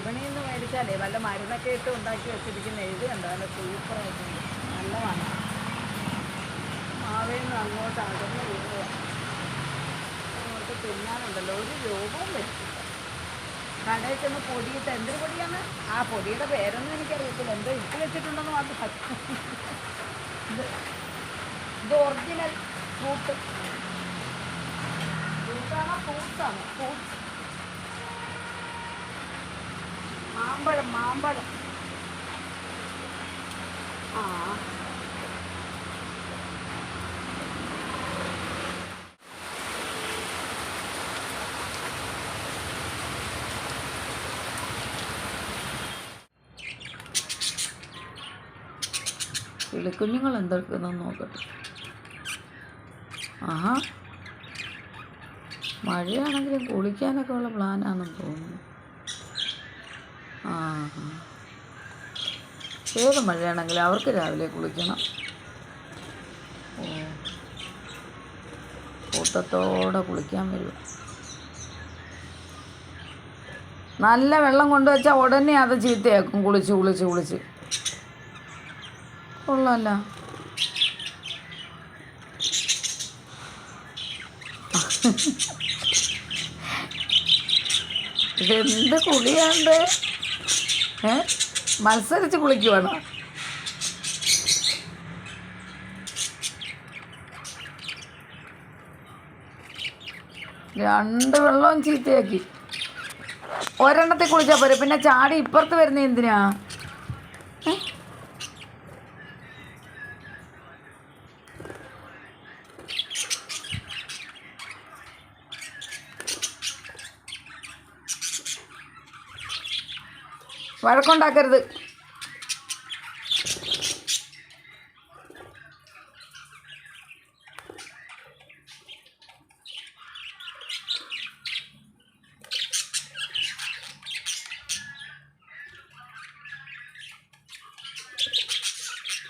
വിപണിയിൽ നിന്ന് മേടിച്ചാലേ വല്ല മരുന്നൊക്കെ ഇട്ട് ഉണ്ടാക്കി വെച്ചിരിക്കുന്ന ഇത് കണ്ടോ നല്ല സൂപ്പറായിട്ടുണ്ട്. നല്ലതാണ്. മാവേൽ നിന്ന് അങ്ങോട്ട് അകന്ന് വീഴുക. അങ്ങോട്ട് തിന്നാനുണ്ടല്ലോ ഒരു രൂപവും വെച്ചില്ല. കടയിൽ ചെന്ന് പൊടിയിട്ട് എന്തൊരു പൊടിയാണ് ആ പൊടിയുടെ പേരൊന്നും എനിക്കറിയത്തില്ല. എന്തോ ഇട്ട് വെച്ചിട്ടുണ്ടെന്ന് മാത്രം സത്യം. ഇത് ഒറിജിനൽ ഫ്രൂട്ടാണോ ഫ്രൂട്ട്സാണോ ഫ്രൂട്ട്സ് മാമ്പഴം ആ കിളിക്കുഞ്ഞുങ്ങൾ എന്തെടുക്കുന്നു നോക്കട്ടെ. ആഹാ, മഴയാണെങ്കിലും കുളിക്കാനൊക്കെ ഉള്ള പ്ലാനാണെന്ന് തോന്നുന്നു. ആ ഏത് മഴയാണെങ്കിലും അവർക്ക് രാവിലെ കുളിക്കണം. ഓ, കൂട്ടത്തോടെ കുളിക്കാൻ വരും. നല്ല വെള്ളം കൊണ്ടുവച്ചാൽ ഉടനെ അത് ചീത്തയാക്കും. കുളിച്ച് കൊള്ളാമല്ല. ഇതെന്ത് കുളിയാണ്ട് മത്സരിച്ച് കുളിക്കുവാണോ? രണ്ട് വെള്ളവും ചീത്തയാക്കി. ഒരെണ്ണത്തിൽ കുളിച്ചാൽ പോരെ, പിന്നെ ചാടി ഇപ്പുറത്ത് വരുന്ന എന്തിനാ? വഴക്കുണ്ടാക്കരുത്.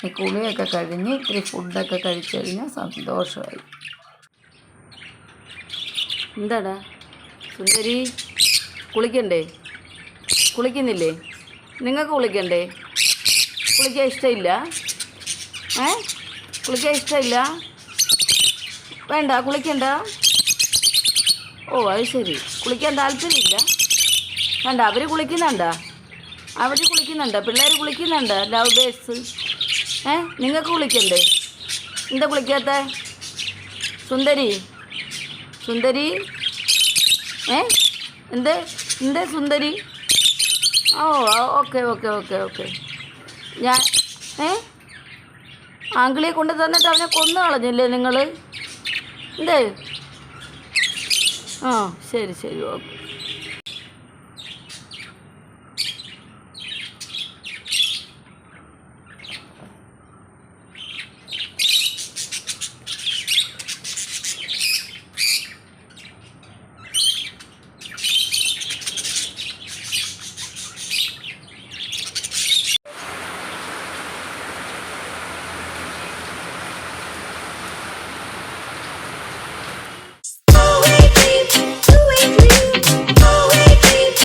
ഈ കുളിയൊക്കെ കഴിഞ്ഞ് ഇത്തിരി ഫുഡൊക്കെ കഴിച്ചു കഴിഞ്ഞാൽ സന്തോഷമായി. എന്താടാ സുന്ദരി, കുളിക്കണ്ടേ? കുളിക്കുന്നില്ലേ? നിങ്ങൾക്ക് കുളിക്കണ്ടേ? കുളിക്കാൻ ഇഷ്ടമില്ല? കുളിക്കാൻ ഇഷ്ടമില്ല? വേണ്ട, കുളിക്കണ്ട? ഓ അത് ശരി, കുളിക്കാൻ താല്പര്യമില്ല. വേണ്ട, അവർ കുളിക്കുന്നുണ്ടോ? പിള്ളേർ കുളിക്കുന്നുണ്ട്, ലവ് ബേഴ്സ്. നിങ്ങൾക്ക് കുളിക്കണ്ടേ? എന്താ കുളിക്കാത്ത? സുന്ദരി എന്തേ സുന്ദരി? ഓ ഓക്കെ. ഞാൻ ആങ്കിളിയെ കൊണ്ട് തന്നിട്ട് അവനെ കൊന്നു കളഞ്ഞില്ലേ നിങ്ങൾ? എന്തേ? ആ ശരി ഓക്കെ.